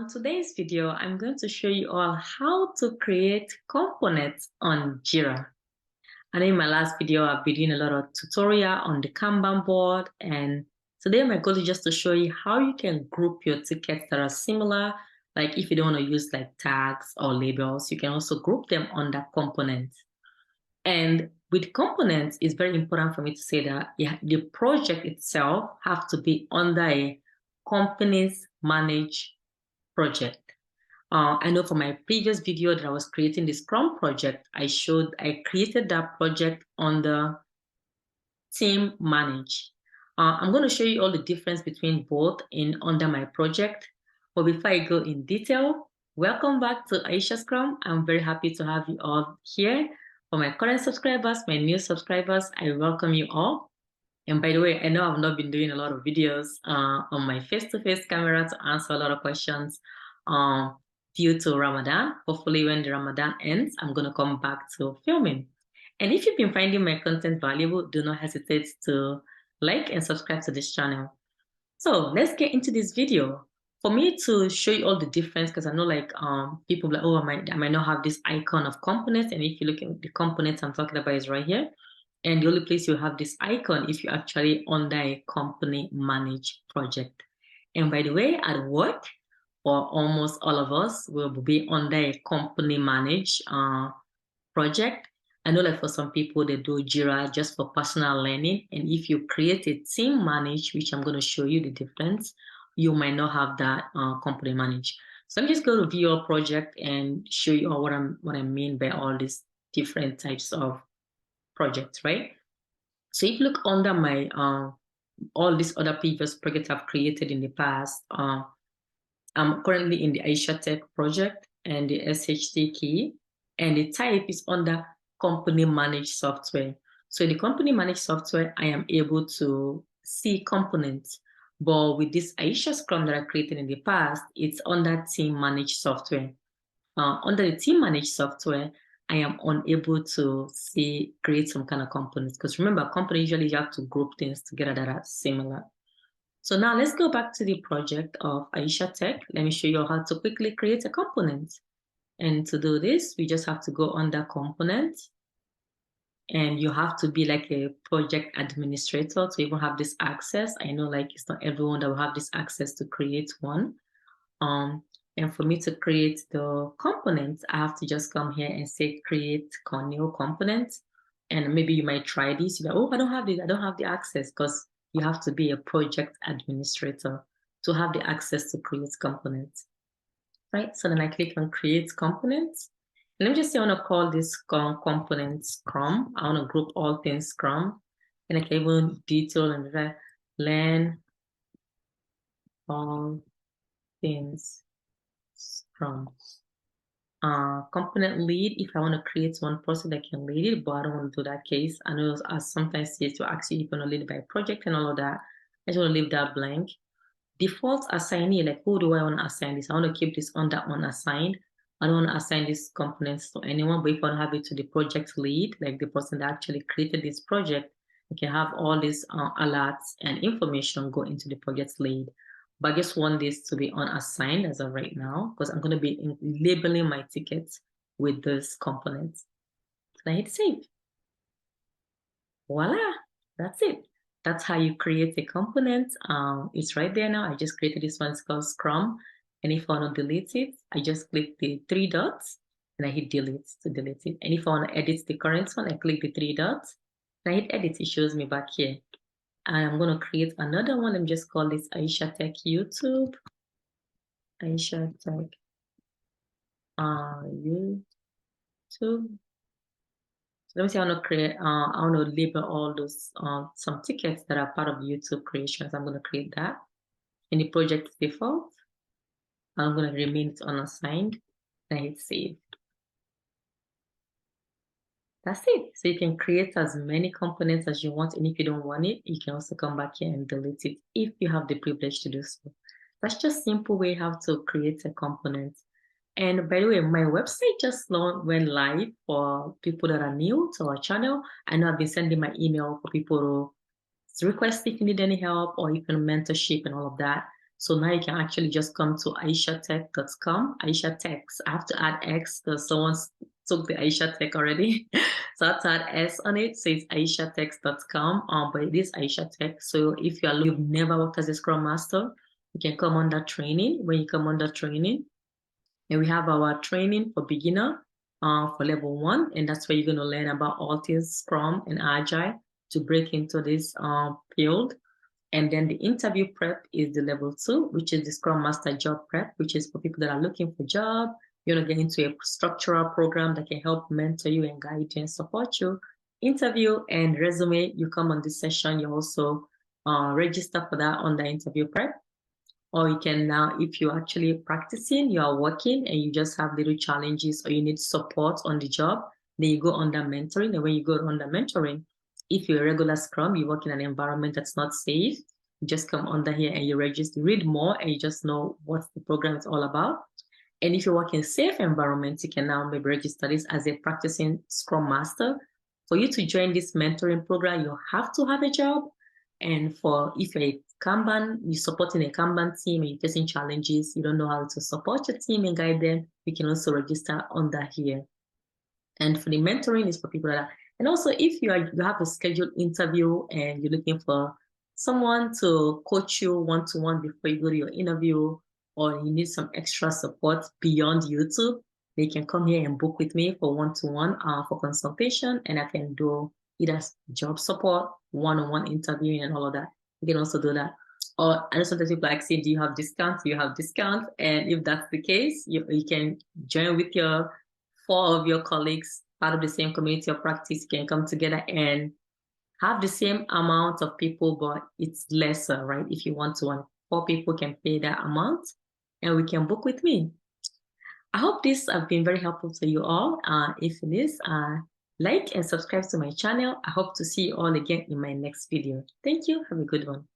On today's video, I'm going to show you all how to create components on Jira. I know in my last video, I've been doing a lot of tutorial on the Kanban board, and today my goal is just to show you how you can group your tickets that are similar. Like if you don't want to use like tags or labels, you can also group them under components. And with components, it's very important for me to say that the project itself have to be under a company's managed project. I know from my previous video that I was creating the Scrum project, I created that project under team manage. I'm going to show you all the difference between both under my project. But before I go in detail, welcome back to Aisha Scrum. I'm very happy to have you all here. For my current subscribers, my new subscribers, I welcome you all. And by the way, I know I've not been doing a lot of videos on my face-to-face camera to answer a lot of questions due to Ramadan. Hopefully when the Ramadan ends, I'm going to come back to filming. And if you've been finding my content valuable, do not hesitate to like and subscribe to this channel. So let's get into this video. For me to show you all the difference, because I know like people like, oh, I might not have this icon of components. And if you look at the components I'm talking about is right here. And the only place you have this icon if you actually under a company managed project. And by the way, at work, for almost all of us will be under a company managed project. I know like for some people, they do Jira just for personal learning. And if you create a team managed, which I'm going to show you the difference, you might not have that company managed. So I'm just going to view your project and show you all what I mean by all these different types of projects, right? So if you look under my all these other previous projects I've created in the past, I'm currently in the Aisha Tech project and the SHT key, and the type is under company managed software. So in the company managed software, I am able to see components, but with this Aisha Scrum that I created in the past, it's under team managed software. Under the team managed software, I am unable to create some kind of components. Because remember, company usually you have to group things together that are similar. So now let's go back to the project of Aisha Tech. Let me show you how to quickly create a component. And to do this, we just have to go under component. And you have to be like a project administrator to even have this access. I know like it's not everyone that will have this access to create one. And for me to create the components, I have to just come here and say create new component. And maybe you might try this. You're like, oh, I don't have this. I don't have the access, because you have to be a project administrator to have the access to create components. Right? So then I click on create components. And let me just say I want to call this component Scrum. I want to group all things Scrum. And I can even detail and learn all things Scrum. Component lead, if I want to create one person that can lead it, but I don't want to do that case. I know I sometimes see it to ask you if you want to lead it by project and all of that. I just want to leave that blank. Default assignee, like who do I want to assign this? I want to keep this under unassigned. I don't want to assign these components to anyone, but if I want to have it to the project lead, like the person that actually created this project, I can have all these alerts and information go into the project lead. But I just want this to be unassigned as of right now, because I'm going to be labeling my tickets with those components. So I hit save. Voila, that's it. That's how you create a component. It's right there now. I just created this one. It's called Scrum. And if I want to delete it, I just click the 3 dots and I hit delete to delete it. And if I want to edit the current one, I click the 3 dots and I hit edit. It shows me back here. And I'm going to create another one. Let me just call this Aisha Tech YouTube. Aisha Tech YouTube. So let me see, I want to create, I want to label all those, some tickets that are part of YouTube creations. I'm going to create that. In the project default, I'm going to remain it unassigned and hit save. That's it. So you can create as many components as you want. And if you don't want it, you can also come back here and delete it if you have the privilege to do so. That's just simple way how to create a component. And by the way, my website just went live for people that are new to our channel. I know I've been sending my email for people to request if you need any help or even mentorship and all of that. So now you can actually just come to aishatech.com. Aisha Techs. I have to add X because someone took the Aisha Tech already. So I have to add S on it. So it's aishatech.com. But it is Aisha Tech. So if you've never worked as a Scrum Master, you can come under training. When you come under training, and we have our training for beginner for level 1, and that's where you're going to learn about all things Scrum and Agile to break into this field. And then the interview prep is the level 2, which is the Scrum Master job prep, which is for people that are looking for a job. You want to get into a structural program that can help mentor you and guide you and support you. Interview and resume, you come on this session, you also register for that on the interview prep. Or you can now, if you're actually practicing, you are working and you just have little challenges or you need support on the job, then you go under mentoring. And when you go under mentoring, if you're a regular Scrum, you work in an environment that's not safe, you just come under here and you register, read more, and you just know what the program is all about. And if you work in safe environments, you can now maybe register this as a practicing Scrum Master. For you to join this mentoring program, you have to have a job. And if you're a Kanban, you're supporting a Kanban team and you're facing challenges, you don't know how to support your team and guide them, you can also register under here. And for the mentoring is for people that are, and also if you have a scheduled interview and you're looking for someone to coach you one-to-one before you go to your interview, or you need some extra support beyond YouTube, they can come here and book with me for one-to-one for consultation, and I can do either job support, one-on-one interviewing, and all of that. You can also do that. Or I just sometimes people like say, do you have discounts? Do you have discounts? And if that's the case, you can join with 4 of your colleagues, part of the same community of practice, can come together and have the same amount of people, but it's lesser, right? If you want to, 4 people can pay that amount and we can book with me. I hope this has been very helpful to you all. If it is, like and subscribe to my channel. I hope to see you all again in my next video. Thank you. Have a good one.